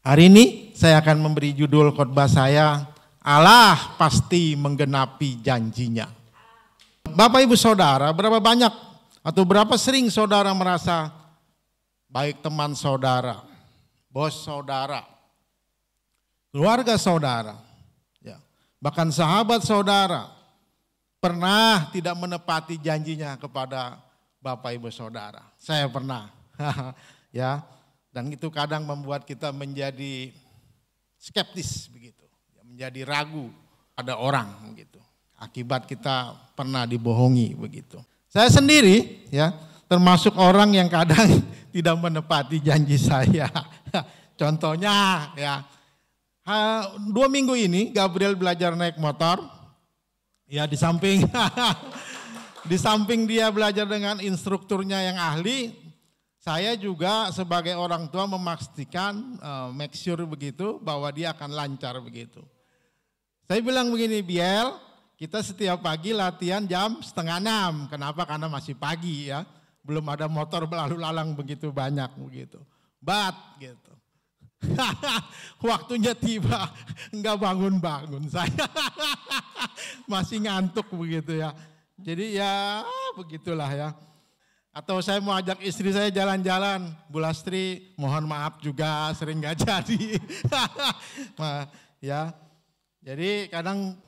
Hari ini saya akan memberi judul khotbah saya, Allah pasti menggenapi janjinya. Bapak Ibu Saudara, berapa banyak atau berapa sering saudara merasa baik teman saudara, bos saudara, keluarga saudara, ya, bahkan sahabat saudara pernah tidak menepati janjinya kepada Bapak Ibu Saudara. Saya pernah, ya. Dan itu kadang membuat kita menjadi skeptis begitu, menjadi ragu pada orang begitu. Akibat kita pernah dibohongi begitu. Saya sendiri ya termasuk orang yang kadang tidak menepati janji saya. Contohnya ya 2 minggu ini Gabriel belajar naik motor. Ya di samping dia belajar dengan instrukturnya yang ahli. Saya juga sebagai orang tua memastikan, make sure begitu bahwa dia akan lancar begitu. Saya bilang begini, Biel, kita setiap pagi latihan jam 5:30. Kenapa? Karena masih pagi ya, belum ada motor berlalu lalang begitu banyak begitu. But gitu. Waktunya tiba, enggak bangun-bangun saya. Masih ngantuk begitu ya. Jadi ya begitulah ya. Atau saya mau ajak istri saya jalan-jalan, Bu Lastri, mohon maaf juga sering gak jadi. Ya, jadi kadang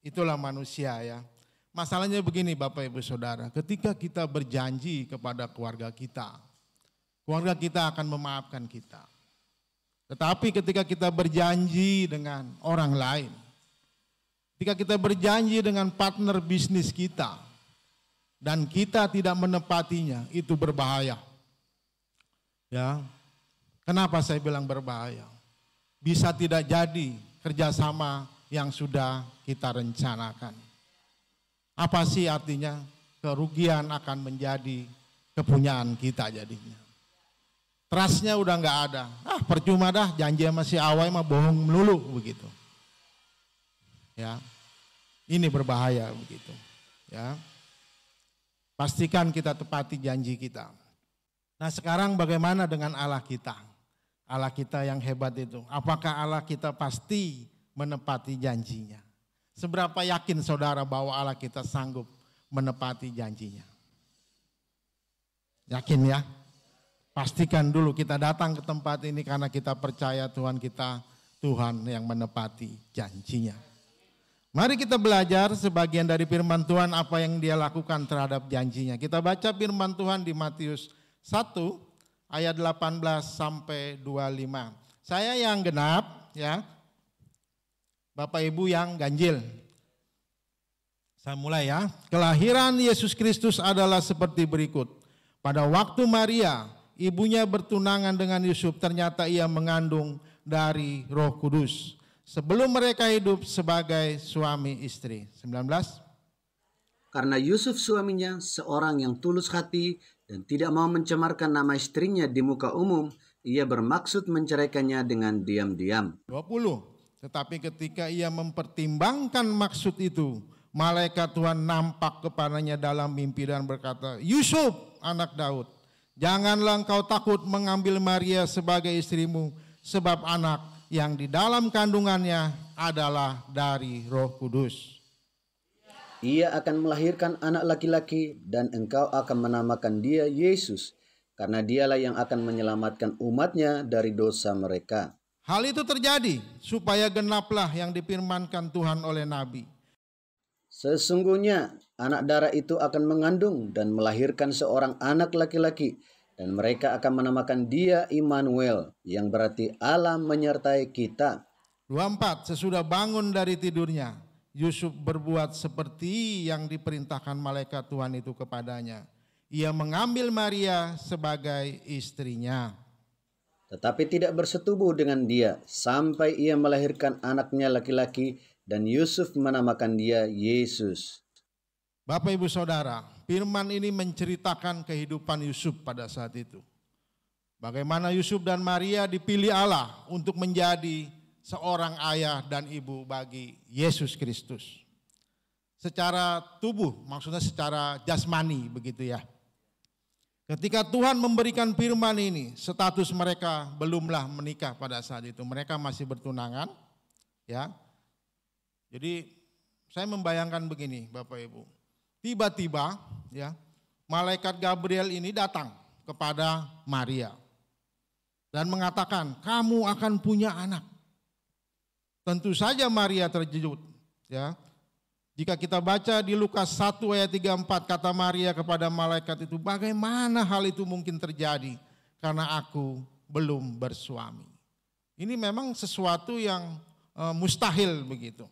itulah manusia ya. Masalahnya begini Bapak Ibu Saudara, ketika kita berjanji kepada keluarga kita akan memaafkan kita. Tetapi ketika kita berjanji dengan orang lain, ketika kita berjanji dengan partner bisnis kita, dan kita tidak menepatinya, itu berbahaya. Ya, kenapa saya bilang berbahaya? Bisa tidak jadi kerjasama yang sudah kita rencanakan. Apa sih artinya? Kerugian akan menjadi kepunyaan kita jadinya. Trustnya udah nggak ada. Percuma dah, janji sama si Awai mah bohong melulu begitu. Ya, ini berbahaya begitu. Ya. Pastikan kita tepati janji kita. Nah sekarang bagaimana dengan Allah kita? Allah kita yang hebat itu. Apakah Allah kita pasti menepati janjinya? Seberapa yakin saudara bahwa Allah kita sanggup menepati janjinya? Yakin ya? Pastikan dulu kita datang ke tempat ini karena kita percaya Tuhan kita, Tuhan yang menepati janjinya. Mari kita belajar sebagian dari firman Tuhan apa yang dia lakukan terhadap janjinya. Kita baca firman Tuhan di Matius 1 ayat 18 sampai 25. Saya yang genap ya, Bapak Ibu yang ganjil. Saya mulai ya. Kelahiran Yesus Kristus adalah seperti berikut. Pada waktu Maria, ibunya bertunangan dengan Yusuf, ternyata ia mengandung dari Roh Kudus. Sebelum mereka hidup sebagai suami istri. 19. Karena Yusuf suaminya seorang yang tulus hati dan tidak mau mencemarkan nama istrinya di muka umum, ia bermaksud menceraikannya dengan diam-diam. 20. Tetapi ketika ia mempertimbangkan maksud itu, malaikat Tuhan nampak kepadanya dalam mimpi dan berkata, Yusuf anak Daud, janganlah engkau takut mengambil Maria sebagai istrimu, sebab anak yang di dalam kandungannya adalah dari Roh Kudus. Ia akan melahirkan anak laki-laki dan engkau akan menamakan dia Yesus, karena dialah yang akan menyelamatkan umatnya dari dosa mereka. Hal itu terjadi supaya genaplah yang difirmankan Tuhan oleh Nabi. Sesungguhnya anak darah itu akan mengandung dan melahirkan seorang anak laki-laki, dan mereka akan menamakan dia Immanuel, yang berarti Allah menyertai kita. 24. Sesudah bangun dari tidurnya, Yusuf berbuat seperti yang diperintahkan malaikat Tuhan itu kepadanya. Ia mengambil Maria sebagai istrinya. Tetapi tidak bersetubuh dengan dia, sampai ia melahirkan anaknya laki-laki, dan Yusuf menamakan dia Yesus. Bapak Ibu Saudara, firman ini menceritakan kehidupan Yusuf pada saat itu. Bagaimana Yusuf dan Maria dipilih Allah untuk menjadi seorang ayah dan ibu bagi Yesus Kristus. Secara tubuh, maksudnya secara jasmani begitu ya. Ketika Tuhan memberikan firman ini, status mereka belumlah menikah pada saat itu. Mereka masih bertunangan, ya. Jadi saya membayangkan begini, Bapak Ibu. Tiba-tiba, ya, malaikat Gabriel ini datang kepada Maria dan mengatakan, kamu akan punya anak. Tentu saja Maria terkejut, ya. Jika kita baca di Lukas 1 ayat 34, kata Maria kepada malaikat itu, bagaimana hal itu mungkin terjadi karena aku belum bersuami. Ini memang sesuatu yang mustahil begitu.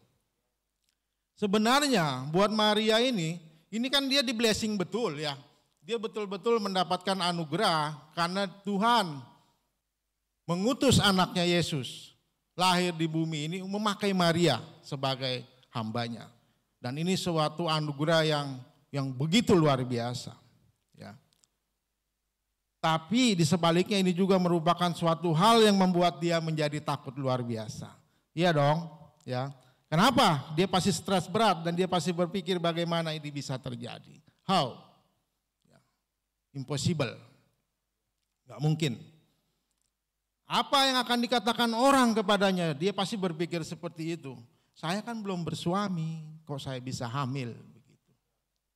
Sebenarnya buat Maria ini kan dia di blessing betul ya. Dia betul-betul mendapatkan anugerah karena Tuhan mengutus anaknya Yesus lahir di bumi ini memakai Maria sebagai hambanya. Dan ini suatu anugerah yang begitu luar biasa. Ya. Tapi di sebaliknya ini juga merupakan suatu hal yang membuat dia menjadi takut luar biasa. Iya dong. Ya. Kenapa? Dia pasti stres berat dan dia pasti berpikir bagaimana ini bisa terjadi. How? Ya. Impossible. Gak mungkin. Apa yang akan dikatakan orang kepadanya? Dia pasti berpikir seperti itu. Saya kan belum bersuami, kok saya bisa hamil begitu.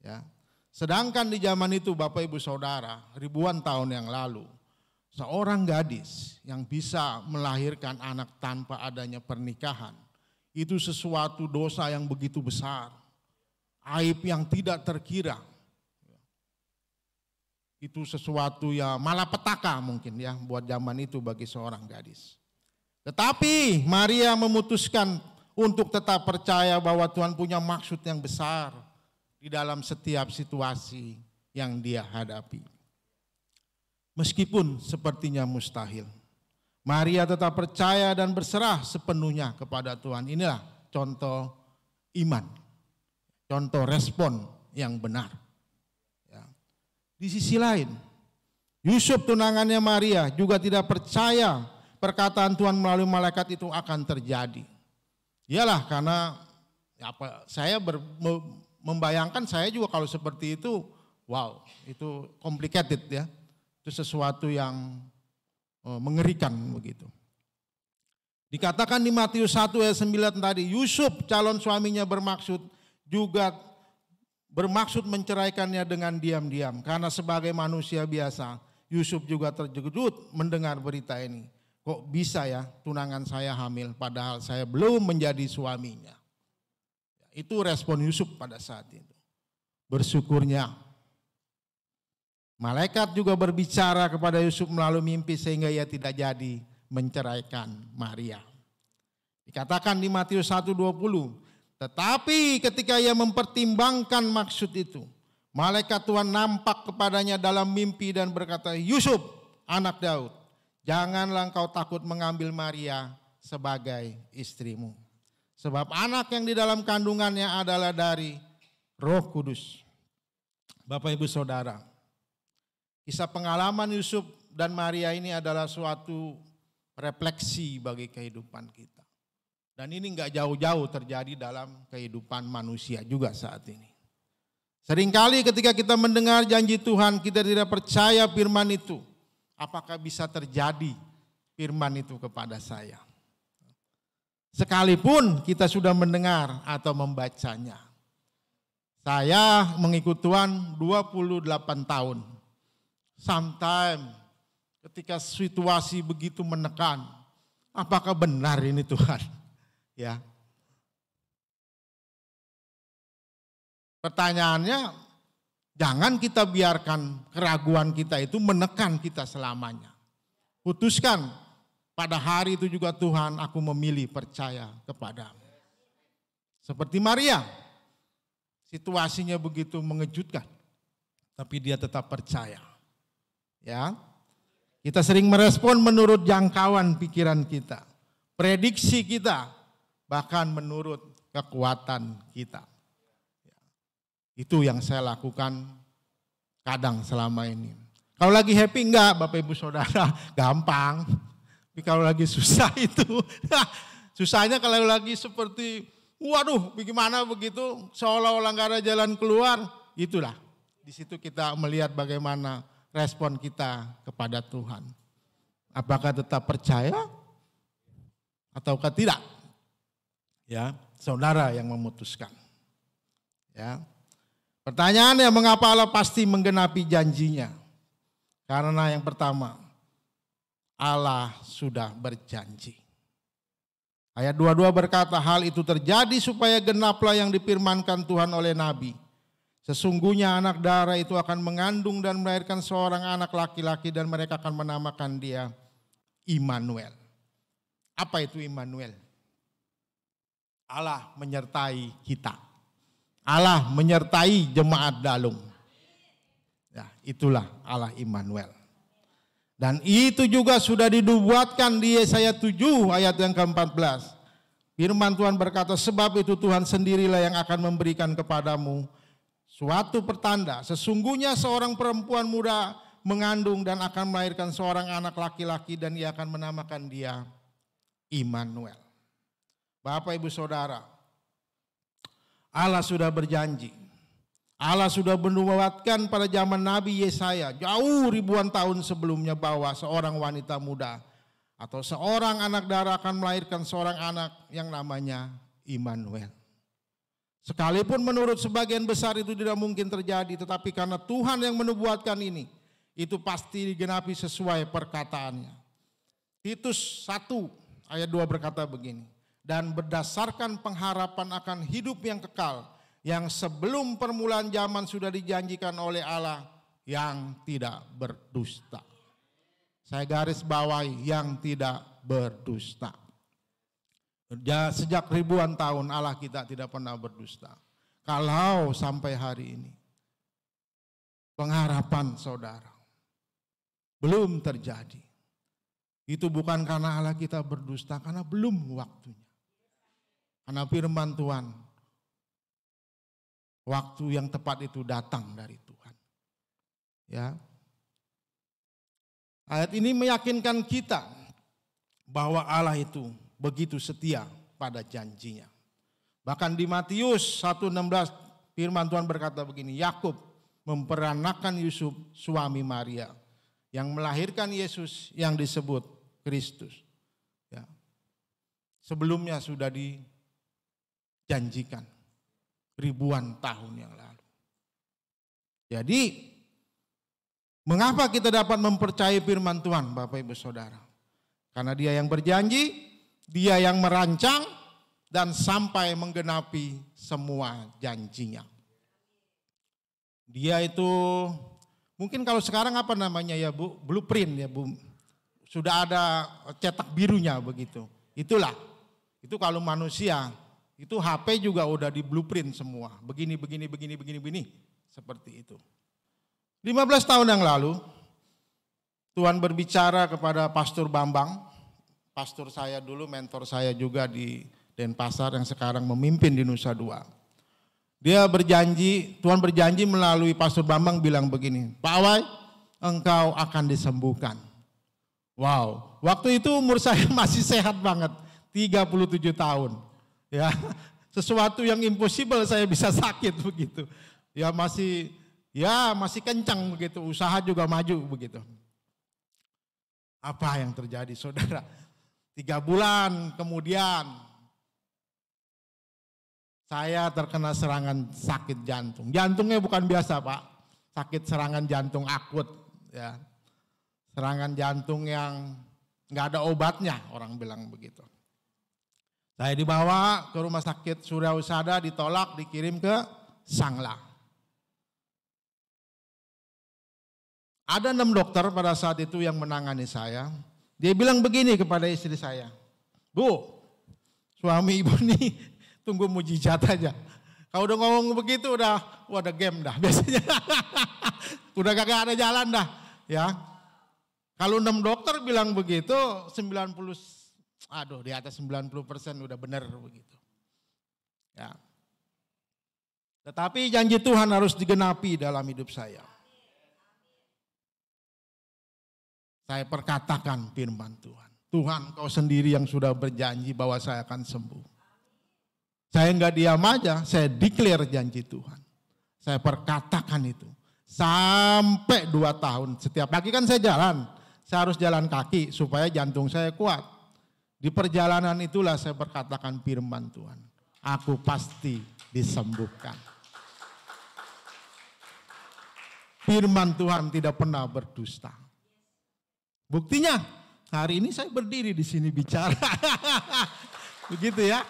Ya. Sedangkan di zaman itu Bapak Ibu Saudara, ribuan tahun yang lalu, seorang gadis yang bisa melahirkan anak tanpa adanya pernikahan, itu sesuatu dosa yang begitu besar, aib yang tidak terkira. Itu sesuatu yang malapetaka mungkin ya buat zaman itu bagi seorang gadis. Tetapi Maria memutuskan untuk tetap percaya bahwa Tuhan punya maksud yang besar di dalam setiap situasi yang dia hadapi. Meskipun sepertinya mustahil, Maria tetap percaya dan berserah sepenuhnya kepada Tuhan. Inilah contoh iman, contoh respon yang benar. Ya. Di sisi lain, Yusuf tunangannya Maria juga tidak percaya perkataan Tuhan melalui malaikat itu akan terjadi. Iyalah karena saya membayangkan saya juga kalau seperti itu, wow, itu complicated ya. Itu sesuatu yang mengerikan begitu. Dikatakan di Matius 1 ayat 9 tadi, Yusuf calon suaminya bermaksud menceraikannya dengan diam-diam. Karena sebagai manusia biasa, Yusuf juga terkejut mendengar berita ini. Kok bisa ya tunangan saya hamil padahal saya belum menjadi suaminya. Itu respon Yusuf pada saat itu. Bersyukurnya. Malaikat juga berbicara kepada Yusuf melalui mimpi sehingga ia tidak jadi menceraikan Maria. Dikatakan di Matius 1:20, tetapi ketika ia mempertimbangkan maksud itu, malaikat Tuhan nampak kepadanya dalam mimpi dan berkata, Yusuf, anak Daud, janganlah engkau takut mengambil Maria sebagai istrimu. Sebab anak yang di dalam kandungannya adalah dari Roh Kudus. Bapak Ibu Saudara, kisah pengalaman Yusuf dan Maria ini adalah suatu refleksi bagi kehidupan kita. Dan ini enggak jauh-jauh terjadi dalam kehidupan manusia juga saat ini. Seringkali ketika kita mendengar janji Tuhan, kita tidak percaya firman itu. Apakah bisa terjadi firman itu kepada saya? Sekalipun kita sudah mendengar atau membacanya. Saya mengikut Tuhan 28 tahun. Sometimes ketika situasi begitu menekan, apakah benar ini Tuhan? Ya. Pertanyaannya, jangan kita biarkan keraguan kita itu menekan kita selamanya. Putuskan pada hari itu juga Tuhan, aku memilih percaya kepadamu. Seperti Maria, situasinya begitu mengejutkan, tapi dia tetap percaya. Ya, kita sering merespon menurut jangkauan pikiran kita, prediksi kita, bahkan menurut kekuatan kita. Itu yang saya lakukan kadang selama ini. Kalau lagi happy enggak Bapak Ibu Saudara, gampang. Tapi kalau lagi susah itu, susahnya kalau lagi seperti, waduh bagaimana begitu, seolah-olah enggak ada jalan keluar, itulah. Di situ kita melihat bagaimana respon kita kepada Tuhan? Apakah tetap percaya ataukah tidak? Ya, saudara yang memutuskan. Ya. Pertanyaannya, mengapa Allah pasti menggenapi janjinya? Karena yang pertama, Allah sudah berjanji. Ayat 22 berkata, hal itu terjadi supaya genaplah yang difirmankan Tuhan oleh Nabi. Sesungguhnya anak darah itu akan mengandung dan melahirkan seorang anak laki-laki dan mereka akan menamakan dia Immanuel. Apa itu Immanuel? Allah menyertai kita. Allah menyertai jemaat Dalung. Ya, itulah Allah Immanuel. Dan itu juga sudah dinubuatkan di Yesaya 7 ayat yang ke-14. Firman Tuhan berkata, sebab itu Tuhan sendirilah yang akan memberikan kepadamu suatu pertanda. Sesungguhnya seorang perempuan muda mengandung dan akan melahirkan seorang anak laki-laki dan ia akan menamakan dia Immanuel. Bapak Ibu Saudara, Allah sudah berjanji. Allah sudah menubuatkan pada zaman Nabi Yesaya jauh ribuan tahun sebelumnya bahwa seorang wanita muda atau seorang anak darah akan melahirkan seorang anak yang namanya Immanuel. Sekalipun menurut sebagian besar itu tidak mungkin terjadi, tetapi karena Tuhan yang menubuatkan ini, itu pasti digenapi sesuai perkataannya. Titus 1 ayat 2 berkata begini, dan berdasarkan pengharapan akan hidup yang kekal, yang sebelum permulaan zaman sudah dijanjikan oleh Allah yang tidak berdusta. Saya garis bawahi, yang tidak berdusta. Sejak ribuan tahun Allah kita tidak pernah berdusta. Kalau sampai hari ini pengharapan saudara belum terjadi, itu bukan karena Allah kita berdusta, karena belum waktunya. Karena firman Tuhan, waktu yang tepat itu datang dari Tuhan. Ya. Ayat ini meyakinkan kita bahwa Allah itu begitu setia pada janjinya. Bahkan di Matius 1:16 firman Tuhan berkata begini, Yakub memperanakan Yusuf suami Maria yang melahirkan Yesus yang disebut Kristus. Ya. Sebelumnya sudah dijanjikan ribuan tahun yang lalu. Jadi, mengapa kita dapat mempercayai firman Tuhan, Bapak Ibu Saudara? Karena Dia yang berjanji, Dia yang merancang, dan sampai menggenapi semua janjinya. Dia itu, mungkin kalau sekarang apa namanya ya Bu, blueprint ya Bu. Sudah ada cetak birunya begitu. Itulah, itu kalau manusia, itu HP juga udah di blueprint semua. Begini. Seperti itu. 15 tahun yang lalu, Tuhan berbicara kepada Pastor Bambang. Pastor saya dulu, mentor saya juga di Denpasar yang sekarang memimpin di Nusa Dua. Dia berjanji, Tuhan berjanji melalui Pastor Bambang bilang begini, Pak Awai, engkau akan disembuhkan. Wow, waktu itu umur saya masih sehat banget, 37 tahun. Ya, sesuatu yang impossible saya bisa sakit begitu. Ya masih kencang begitu, usaha juga maju begitu. Apa yang terjadi saudara? 3 bulan kemudian saya terkena serangan sakit jantung. Jantungnya bukan biasa Pak, sakit serangan jantung akut. Ya. Serangan jantung yang nggak ada obatnya, orang bilang begitu. Saya dibawa ke rumah sakit Surya Husada, ditolak, dikirim ke Sangla. Ada 6 dokter pada saat itu yang menangani saya. Dia bilang begini kepada istri saya, Bu, suami ibu nih tunggu mujizat aja. Kalau udah ngomong begitu udah game dah biasanya. Udah kagak ada jalan dah. Ya. Kalau 6 dokter bilang begitu, di atas 90% udah benar begitu. Ya. Tetapi janji Tuhan harus digenapi dalam hidup saya. Saya perkatakan firman Tuhan. Tuhan, Kau sendiri yang sudah berjanji bahwa saya akan sembuh. Saya enggak diam aja, saya declare janji Tuhan. Saya perkatakan itu. Sampai 2 tahun. Setiap pagi kan saya jalan. Saya harus jalan kaki supaya jantung saya kuat. Di perjalanan itulah saya berkatakan firman Tuhan. Aku pasti disembuhkan. Firman Tuhan tidak pernah berdusta. Buktinya hari ini saya berdiri di sini bicara. Begitu ya.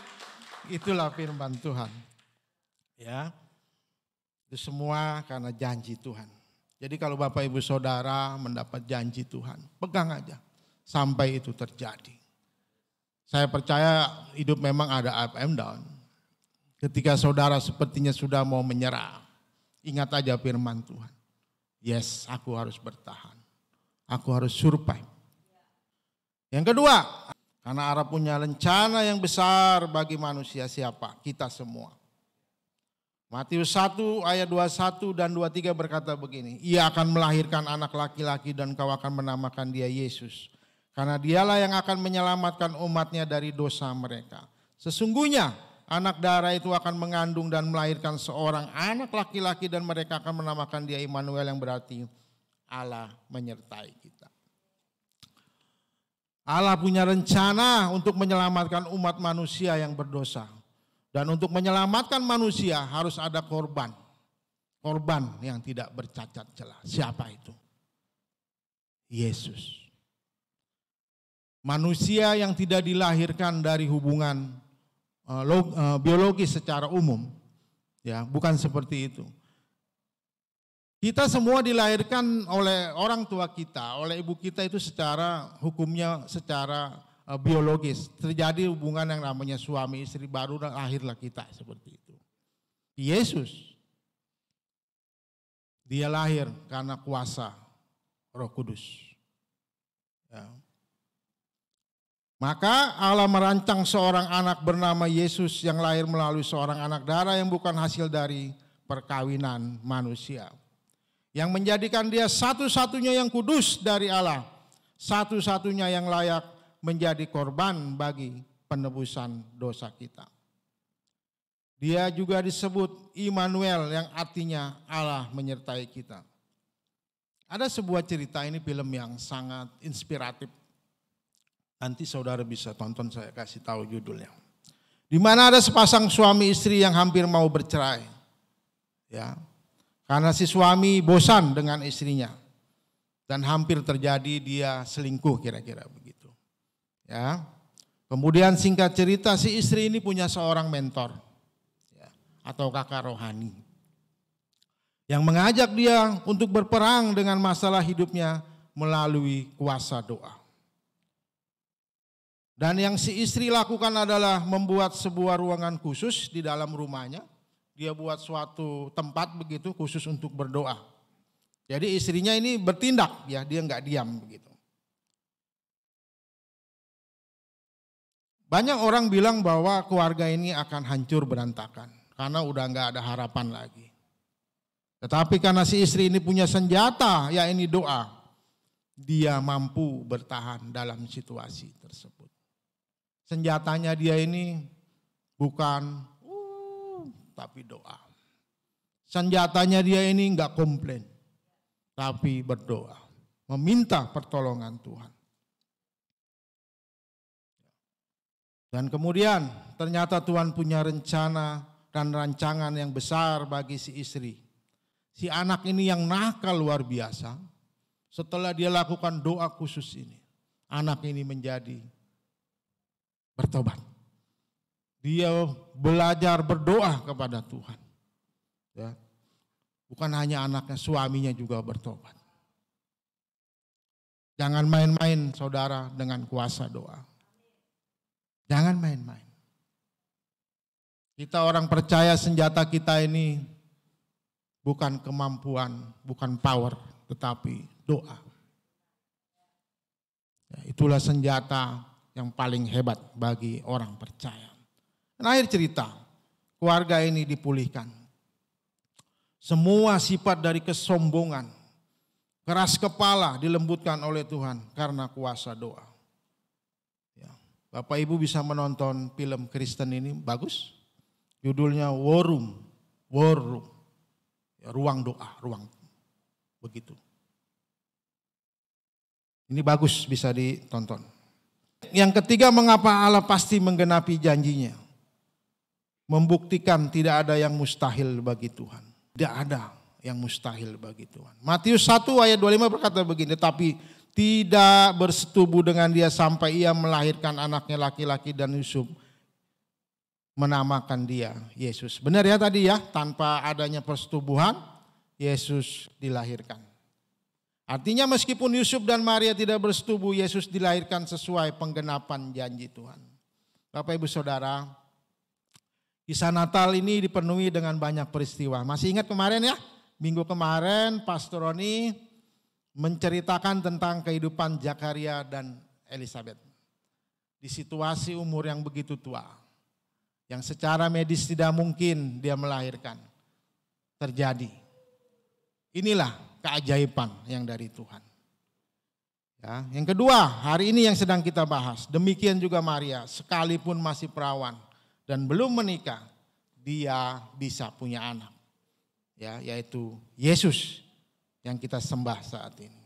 Itulah firman Tuhan. Ya. Itu semua karena janji Tuhan. Jadi kalau Bapak Ibu Saudara mendapat janji Tuhan, pegang aja sampai itu terjadi. Saya percaya hidup memang ada up and down. Ketika saudara sepertinya sudah mau menyerah, ingat aja firman Tuhan. Yes, aku harus bertahan. Aku harus survive. Yang kedua, karena Allah punya rencana yang besar bagi manusia siapa? Kita semua. Matius 1 ayat 21 dan 23 berkata begini. Ia akan melahirkan anak laki-laki dan kau akan menamakan dia Yesus. Karena dialah yang akan menyelamatkan umatnya dari dosa mereka. Sesungguhnya anak darah itu akan mengandung dan melahirkan seorang anak laki-laki dan mereka akan menamakan dia Immanuel yang berarti Allah menyertai kita. Allah punya rencana untuk menyelamatkan umat manusia yang berdosa. Dan untuk menyelamatkan manusia harus ada korban. Korban yang tidak bercacat celah. Siapa itu? Yesus. Manusia yang tidak dilahirkan dari hubungan biologis secara umum, ya bukan seperti itu. Kita semua dilahirkan oleh orang tua kita, oleh ibu kita itu secara hukumnya secara biologis. Terjadi hubungan yang namanya suami istri baru dan lahirlah kita seperti itu. Yesus, dia lahir karena kuasa Roh Kudus. Ya. Maka Allah merancang seorang anak bernama Yesus yang lahir melalui seorang anak darah yang bukan hasil dari perkawinan manusia. Yang menjadikan dia satu-satunya yang kudus dari Allah. Satu-satunya yang layak menjadi korban bagi penebusan dosa kita. Dia juga disebut Immanuel yang artinya Allah menyertai kita. Ada sebuah cerita, ini film yang sangat inspiratif. Nanti saudara bisa tonton, saya kasih tahu judulnya. Di mana ada sepasang suami istri yang hampir mau bercerai. Ya. Karena si suami bosan dengan istrinya. Dan hampir terjadi dia selingkuh kira-kira begitu. Ya. Kemudian singkat cerita si istri ini punya seorang mentor. Ya, atau kakak rohani. Yang mengajak dia untuk berperang dengan masalah hidupnya melalui kuasa doa. Dan yang si istri lakukan adalah membuat sebuah ruangan khusus di dalam rumahnya. Dia buat suatu tempat begitu khusus untuk berdoa. Jadi istrinya ini bertindak, ya dia nggak diam begitu. Banyak orang bilang bahwa keluarga ini akan hancur berantakan karena udah nggak ada harapan lagi. Tetapi karena si istri ini punya senjata, ya ini doa, dia mampu bertahan dalam situasi tersebut. Senjatanya dia ini bukan tapi doa. Senjatanya dia ini enggak komplain, tapi berdoa, meminta pertolongan Tuhan. Dan kemudian ternyata Tuhan punya rencana dan rancangan yang besar bagi si istri. Si anak ini yang nakal luar biasa, setelah dia lakukan doa khusus ini, anak ini menjadi bertobat. Dia belajar berdoa kepada Tuhan. Ya. Bukan hanya anaknya, suaminya juga bertobat. Jangan main-main saudara dengan kuasa doa. Jangan main-main. Kita orang percaya senjata kita ini bukan kemampuan, bukan power, tetapi doa. Ya, itulah senjata yang paling hebat bagi orang percaya. Dan akhir cerita, keluarga ini dipulihkan. Semua sifat dari kesombongan, keras kepala dilembutkan oleh Tuhan karena kuasa doa. Ya, Bapak Ibu bisa menonton film Kristen ini, bagus. Judulnya War Room. Ya, ruang doa, ruang Begitu. Ini bagus, bisa ditonton. Yang ketiga, mengapa Allah pasti menggenapi janjinya? Membuktikan tidak ada yang mustahil bagi Tuhan. Tidak ada yang mustahil bagi Tuhan. Matius 1 ayat 25 berkata begini, tetapi tidak bersetubuh dengan dia sampai ia melahirkan anaknya laki-laki dan Yusuf menamakan dia Yesus. Benar ya tadi ya, tanpa adanya persetubuhan Yesus dilahirkan. Artinya meskipun Yusuf dan Maria tidak bersetubuh, Yesus dilahirkan sesuai penggenapan janji Tuhan. Bapak Ibu Saudara, kisah Natal ini dipenuhi dengan banyak peristiwa. Masih ingat kemarin ya? Minggu kemarin Pastor Roni menceritakan tentang kehidupan Zakaria dan Elizabeth. Di situasi umur yang begitu tua, yang secara medis tidak mungkin dia melahirkan, terjadi. Inilah keajaiban yang dari Tuhan. Ya, yang kedua, hari ini yang sedang kita bahas, demikian juga Maria, sekalipun masih perawan dan belum menikah, dia bisa punya anak. Ya, yaitu Yesus yang kita sembah saat ini.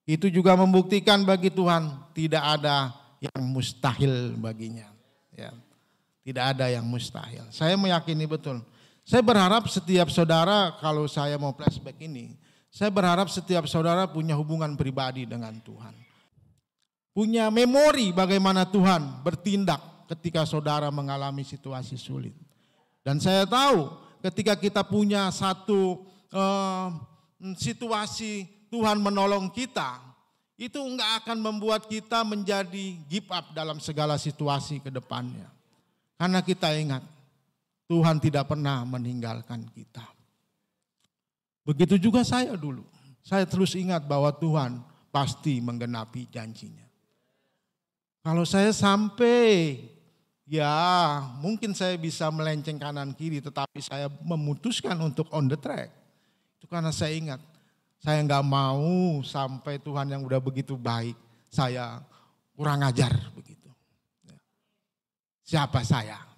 Itu juga membuktikan bagi Tuhan tidak ada yang mustahil baginya. Ya, tidak ada yang mustahil. Saya meyakini betul. Saya berharap setiap saudara, kalau saya mau flashback ini, saya berharap setiap saudara punya hubungan pribadi dengan Tuhan. Punya memori bagaimana Tuhan bertindak ketika saudara mengalami situasi sulit. Dan saya tahu ketika kita punya satu situasi Tuhan menolong kita, itu enggak akan membuat kita menjadi give up dalam segala situasi ke depannya. Karena kita ingat, Tuhan tidak pernah meninggalkan kita. Begitu juga saya dulu. Saya terus ingat bahwa Tuhan pasti menggenapi janjinya. Kalau saya sampai, ya mungkin saya bisa melenceng kanan kiri, tetapi saya memutuskan untuk on the track. Itu karena saya ingat, saya nggak mau sampai Tuhan yang udah begitu baik, saya kurang ajar begitu. Siapa saya?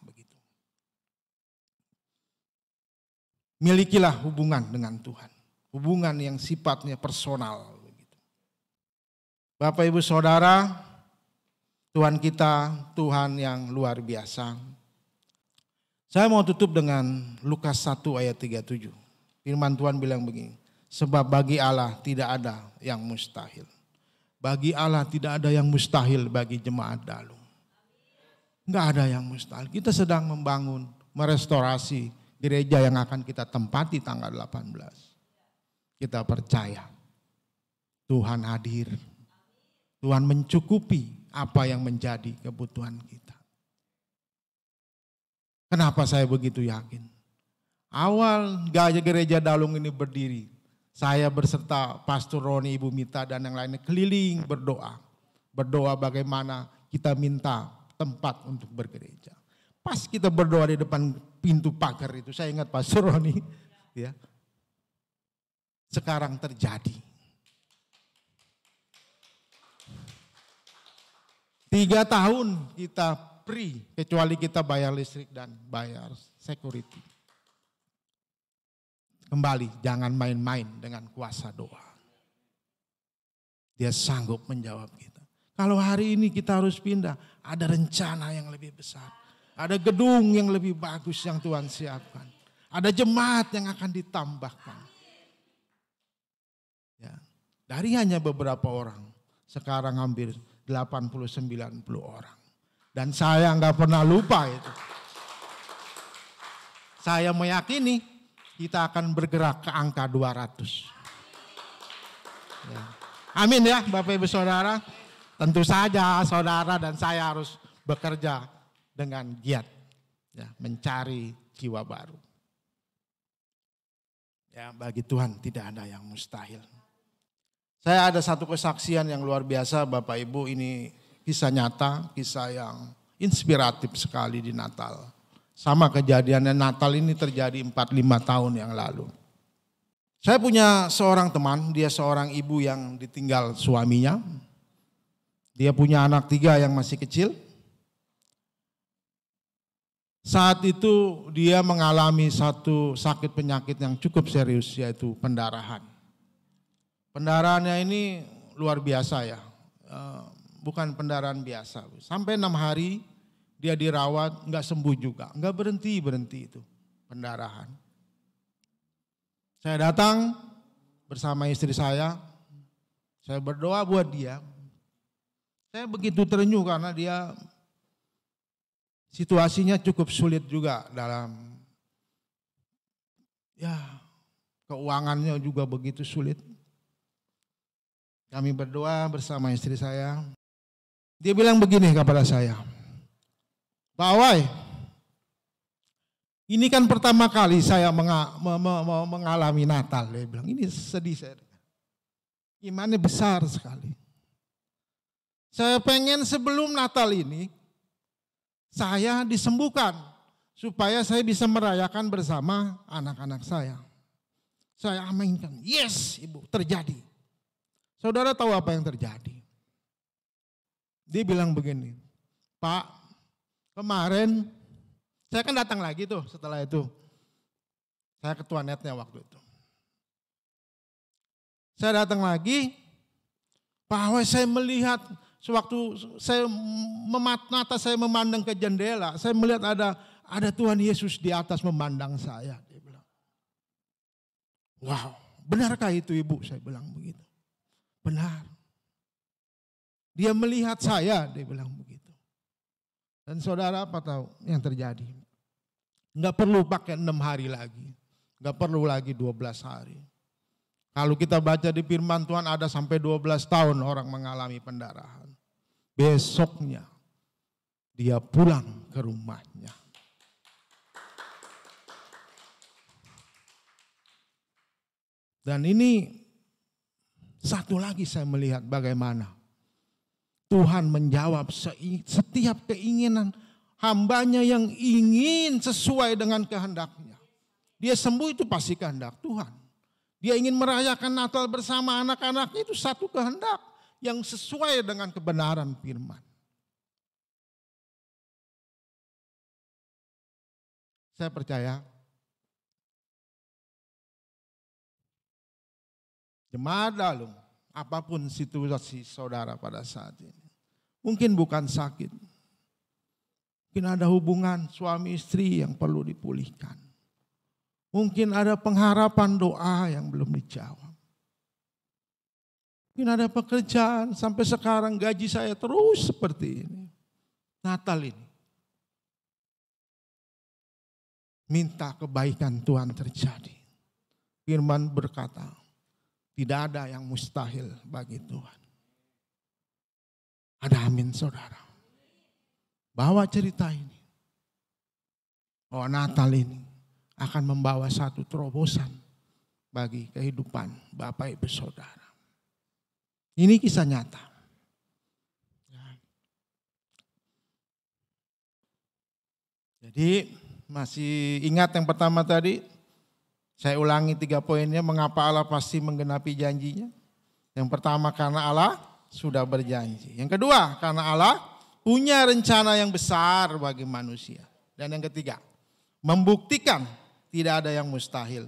Milikilah hubungan dengan Tuhan. Hubungan yang sifatnya personal. Bapak Ibu Saudara, Tuhan kita Tuhan yang luar biasa. Saya mau tutup dengan Lukas 1 ayat 37. Firman Tuhan bilang begini, sebab bagi Allah tidak ada yang mustahil. Bagi Allah tidak ada yang mustahil bagi jemaat Dalung. Enggak ada yang mustahil. Kita sedang membangun, merestorasi gereja yang akan kita tempati tanggal 18. Kita percaya Tuhan hadir. Tuhan mencukupi apa yang menjadi kebutuhan kita. Kenapa saya begitu yakin? Awal gereja Dalung ini berdiri, saya berserta Pastor Roni, Ibu Mita dan yang lainnya keliling berdoa. Berdoa bagaimana kita minta tempat untuk bergereja. Pas kita berdoa di depan pintu pagar itu, saya ingat Pastor Roni, ya, sekarang terjadi. 3 tahun kita free, kecuali kita bayar listrik dan bayar security. Kembali, jangan main-main dengan kuasa doa. Dia sanggup menjawab kita. Kalau hari ini kita harus pindah, ada rencana yang lebih besar. Ada gedung yang lebih bagus yang Tuhan siapkan. Ada jemaat yang akan ditambahkan. Ya, dari hanya beberapa orang, sekarang hampir 80-90 orang. Dan saya nggak pernah lupa itu. Saya meyakini kita akan bergerak ke angka 200. Ya. Amin ya Bapak Ibu Saudara. Tentu saja saudara dan saya harus bekerja dengan giat, ya, mencari jiwa baru. Ya, bagi Tuhan tidak ada yang mustahil. Saya ada satu kesaksian yang luar biasa Bapak Ibu, ini kisah nyata, kisah yang inspiratif sekali di Natal. Sama kejadiannya Natal ini terjadi 4-5 tahun yang lalu. Saya punya seorang teman, dia seorang ibu yang ditinggal suaminya. Dia punya anak 3 yang masih kecil. Saat itu dia mengalami satu sakit penyakit yang cukup serius, yaitu pendarahan. Pendarahannya ini luar biasa ya. Bukan pendarahan biasa. Sampai 6 hari dia dirawat, enggak sembuh juga. Enggak berhenti itu pendarahan. Saya datang bersama istri saya berdoa buat dia. Saya begitu terenyuh karena dia situasinya cukup sulit juga dalam keuangannya juga begitu sulit. Kami berdoa bersama istri saya. Dia bilang begini kepada saya, Pak Awai, ini kan pertama kali saya mengalami Natal. Dia bilang, ini sedih saya. Imannya besar sekali. Saya pengen sebelum Natal ini, saya disembuhkan. Supaya saya bisa merayakan bersama anak-anak saya. Saya aminkan, yes Ibu, terjadi. Saudara tahu apa yang terjadi? Dia bilang begini, Pak, kemarin saya kan datang lagi tuh setelah itu. Saya ketua netnya waktu itu. Saya datang lagi, bahwa saya melihat sewaktu saya mata saya memandang ke jendela, saya melihat ada Tuhan Yesus di atas memandang saya. Dia bilang, wow, benarkah itu Ibu? Saya bilang begitu. Benar. Dia melihat saya, dia bilang begitu. Dan saudara apa tahu yang terjadi? Enggak perlu pakai 6 hari lagi. Enggak perlu lagi 12 hari. Kalau kita baca di firman Tuhan ada sampai 12 tahun orang mengalami pendarahan. Besoknya dia pulang ke rumahnya. Dan ini satu lagi saya melihat bagaimana Tuhan menjawab setiap keinginan hambanya yang ingin sesuai dengan kehendaknya. Dia sembuh itu pasti kehendak Tuhan. Dia ingin merayakan Natal bersama anak-anaknya itu satu kehendak yang sesuai dengan kebenaran firman. Saya percaya jemaat Dalung, apapun situasi saudara pada saat ini. Mungkin bukan sakit. Mungkin ada hubungan suami istri yang perlu dipulihkan. Mungkin ada pengharapan doa yang belum dijawab. Mungkin ada pekerjaan sampai sekarang gaji saya terus seperti ini. Natal ini. Minta kebaikan Tuhan terjadi. Firman berkata, tidak ada yang mustahil bagi Tuhan. Ada amin saudara. Bawa cerita ini. Bahwa Natal ini akan membawa satu terobosan bagi kehidupan Bapak Ibu Saudara. Ini kisah nyata. Jadi masih ingat yang pertama tadi? Saya ulangi 3 poinnya, mengapa Allah pasti menggenapi janjinya. Yang pertama karena Allah sudah berjanji. Yang kedua karena Allah punya rencana yang besar bagi manusia. Dan yang ketiga, membuktikan tidak ada yang mustahil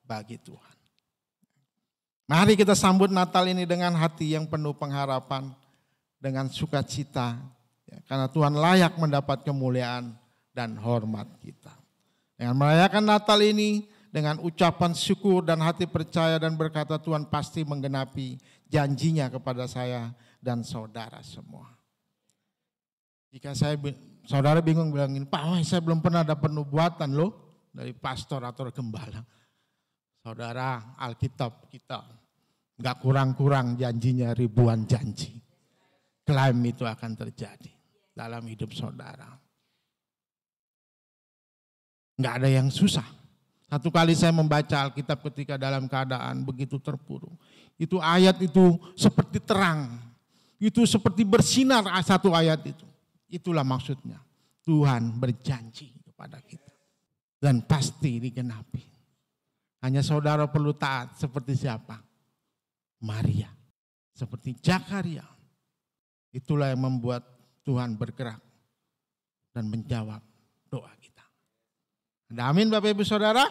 bagi Tuhan. Mari kita sambut Natal ini dengan hati yang penuh pengharapan, dengan sukacita, ya, karena Tuhan layak mendapat kemuliaan dan hormat kita. Dengan merayakan Natal ini, dengan ucapan syukur dan hati percaya dan berkata Tuhan pasti menggenapi janjinya kepada saya dan saudara semua. Jika saudara bingung bilangin, Pak, saya belum pernah dapat nubuatan loh dari pastor atau gembala. Saudara, Alkitab kita enggak kurang-kurang janjinya, ribuan janji. Klaim itu akan terjadi dalam hidup saudara. Enggak ada yang susah. Satu kali saya membaca Alkitab ketika dalam keadaan begitu terpuruk. Itu ayat itu seperti terang. Itu seperti bersinar satu ayat itu. Itulah maksudnya. Tuhan berjanji kepada kita. Dan pasti digenapi. Hanya saudara perlu taat seperti siapa? Maria. Seperti Zakaria. Itulah yang membuat Tuhan bergerak dan menjawab doa kita. Ada amin Bapak Ibu Saudara?